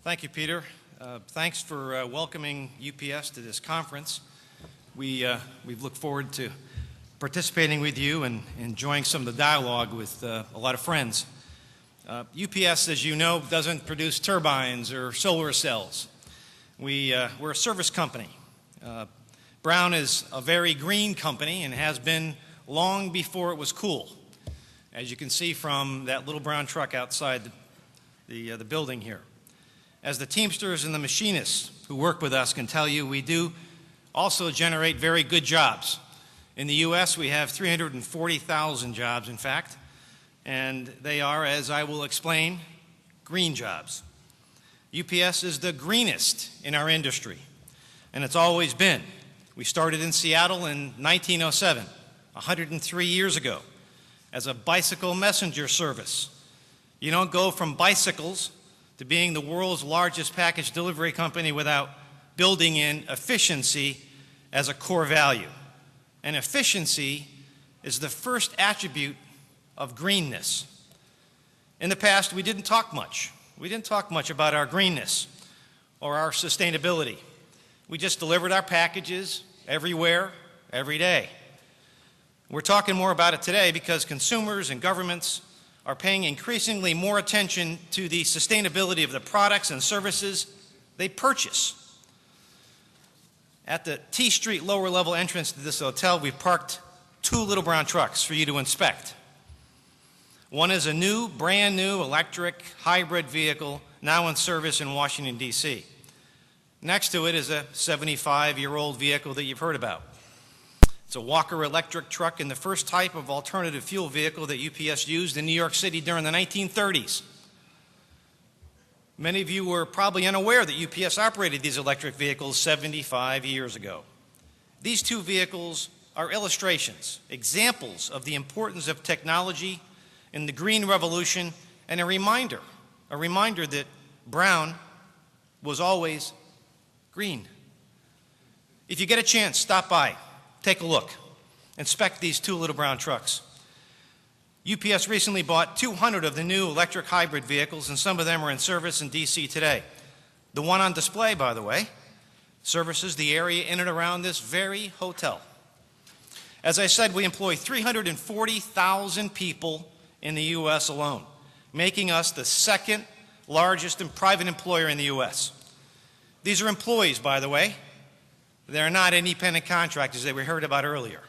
Thank you, Peter. Thanks for welcoming UPS to this conference. We've looked forward to participating with you and enjoying some of the dialogue with a lot of friends. UPS, as you know, doesn't produce turbines or solar cells. We're a service company. Brown is a very green company and has been long before it was cool, as you can see from that little brown truck outside the building here. As the Teamsters and the machinists who work with us can tell you, we do also generate very good jobs. In the U.S., we have 340,000 jobs, in fact, and they are, as I will explain, green jobs. UPS is the greenest in our industry, and it's always been. We started in Seattle in 1907, 103 years ago, as a bicycle messenger service. You don't go from bicycles to being the world's largest package delivery company without building in efficiency as a core value. And efficiency is the first attribute of greenness. In the past, we didn't talk much. We didn't talk much about our greenness or our sustainability. We just delivered our packages everywhere, every day. We're talking more about it today because consumers and governments are paying increasingly more attention to the sustainability of the products and services they purchase. At the T Street lower level entrance to this hotel, we've parked two little brown trucks for you to inspect. One is a brand new electric hybrid vehicle now in service in Washington, D.C. Next to it is a 75-year-old vehicle that you've heard about. It's a Walker electric truck and the first type of alternative fuel vehicle that UPS used in New York City during the 1930s. Many of you were probably unaware that UPS operated these electric vehicles 75 years ago. These two vehicles are illustrations, examples of the importance of technology in the green revolution, and a reminder that Brown was always green. If you get a chance, stop by. Take a look. Inspect these two little brown trucks. UPS recently bought 200 of the new electric hybrid vehicles, and some of them are in service in D.C. today. The one on display, by the way, services the area in and around this very hotel. As I said, we employ 340,000 people in the U.S. alone, making us the second largest private employer in the U.S. These are employees, by the way. They're not independent contractors that we heard about earlier.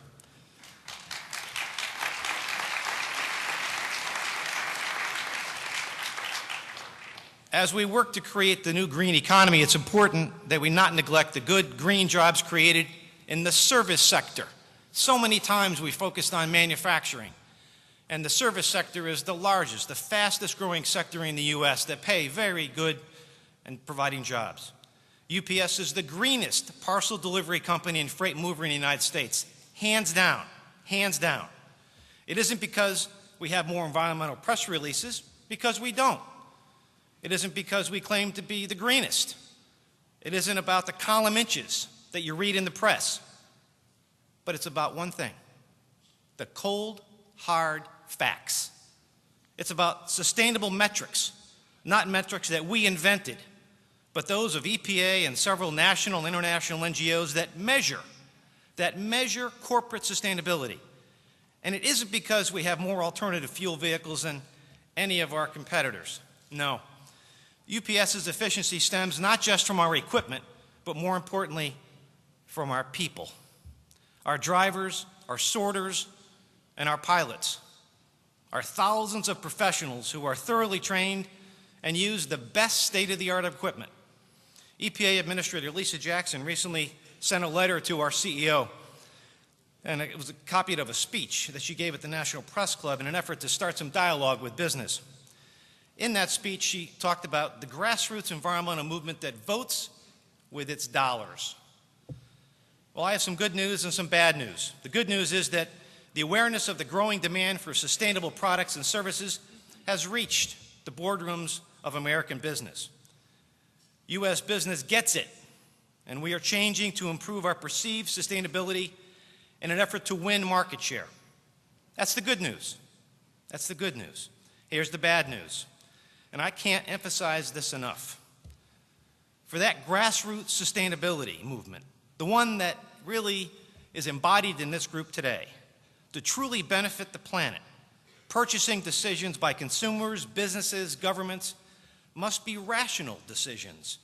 As we work to create the new green economy, it's important that we not neglect the good green jobs created in the service sector. So many times we focused on manufacturing, and the service sector is the largest, the fastest growing sector in the U.S. that pay very good and providing jobs. UPS is the greenest parcel delivery company and freight mover in the United States, hands down, hands down. It isn't because we have more environmental press releases, because we don't. It isn't because we claim to be the greenest. It isn't about the column inches that you read in the press. But it's about one thing: the cold, hard facts. It's about sustainable metrics, not metrics that we invented, but those of EPA and several national and international NGOs that measure corporate sustainability. And it isn't because we have more alternative fuel vehicles than any of our competitors. No. UPS's efficiency stems not just from our equipment, but more importantly, from our people. Our drivers, our sorters, and our pilots. Our thousands of professionals who are thoroughly trained and use the best state-of-the-art equipment. EPA Administrator Lisa Jackson recently sent a letter to our CEO, and it was a copy of a speech that she gave at the National Press Club in an effort to start some dialogue with business. In that speech, she talked about the grassroots environmental movement that votes with its dollars. Well, I have some good news and some bad news. The good news is that the awareness of the growing demand for sustainable products and services has reached the boardrooms of American business. U.S. business gets it, and we are changing to improve our perceived sustainability in an effort to win market share. That's the good news. That's the good news. Here's the bad news, and I can't emphasize this enough. for that grassroots sustainability movement, the one that really is embodied in this group today, to truly benefit the planet, purchasing decisions by consumers, businesses, governments must be rational decisions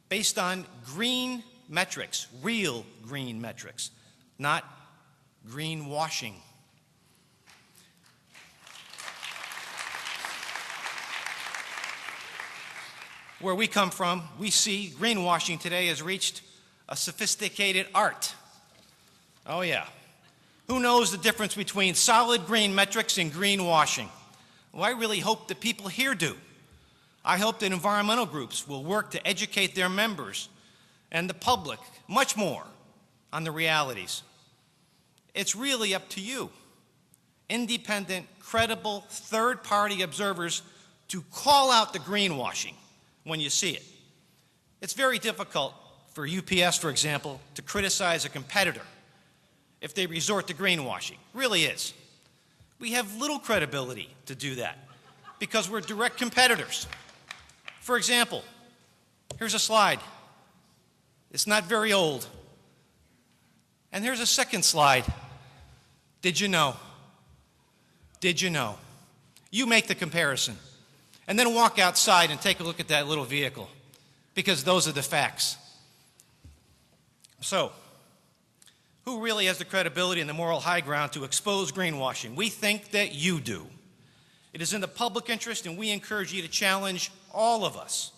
based on green metrics, real green metrics, not greenwashing. Where we come from, we see greenwashing today has reached a sophisticated art. Oh yeah. Who knows the difference between solid green metrics and greenwashing? Well, I really hope that people here do. I hope that environmental groups will work to educate their members and the public much more on the realities. It's really up to you, independent, credible, third-party observers, to call out the greenwashing when you see it. It's very difficult for UPS, for example, to criticize a competitor if they resort to greenwashing. It really is. We have little credibility to do that because we're direct competitors. For example, here's a slide. It's not very old. And here's a second slide. Did you know? Did you know? You make the comparison. And then walk outside and take a look at that little vehicle, because those are the facts. So, who really has the credibility and the moral high ground to expose greenwashing? We think that you do. It is in the public interest, and we encourage you to challenge all of us.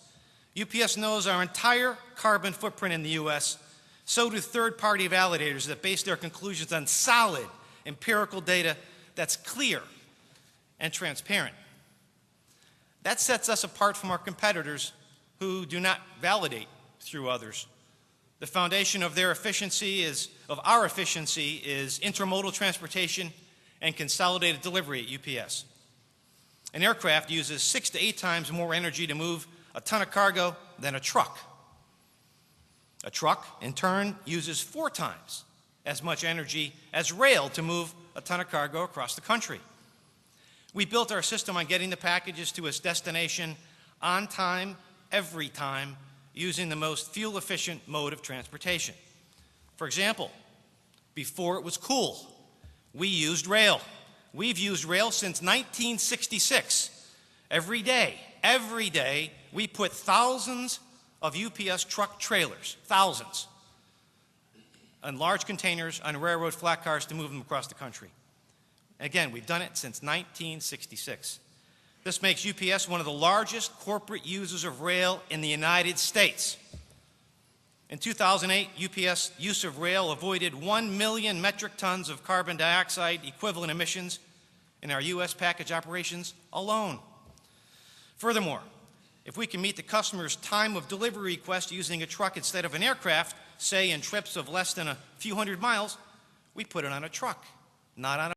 UPS knows our entire carbon footprint in the U.S. So do third-party validators that base their conclusions on solid empirical data that's clear and transparent. That sets us apart from our competitors who do not validate through others. The foundation of our efficiency is intermodal transportation and consolidated delivery at UPS. An aircraft uses 6 to 8 times more energy to move a ton of cargo than a truck. A truck, in turn, uses 4 times as much energy as rail to move a ton of cargo across the country. We built our system on getting the packages to its destination on time, every time, using the most fuel-efficient mode of transportation. For example, before it was cool, we used rail. We've used rail since 1966. Every day, we put thousands of UPS truck trailers, thousands, on large containers on railroad flat cars to move them across the country. Again, we've done it since 1966. This makes UPS one of the largest corporate users of rail in the United States. In 2008, UPS use of rail avoided 1 million metric tons of carbon dioxide equivalent emissions in our U.S. package operations alone. Furthermore, if we can meet the customer's time of delivery request using a truck instead of an aircraft, say in trips of less than a few hundred miles, we put it on a truck, not on a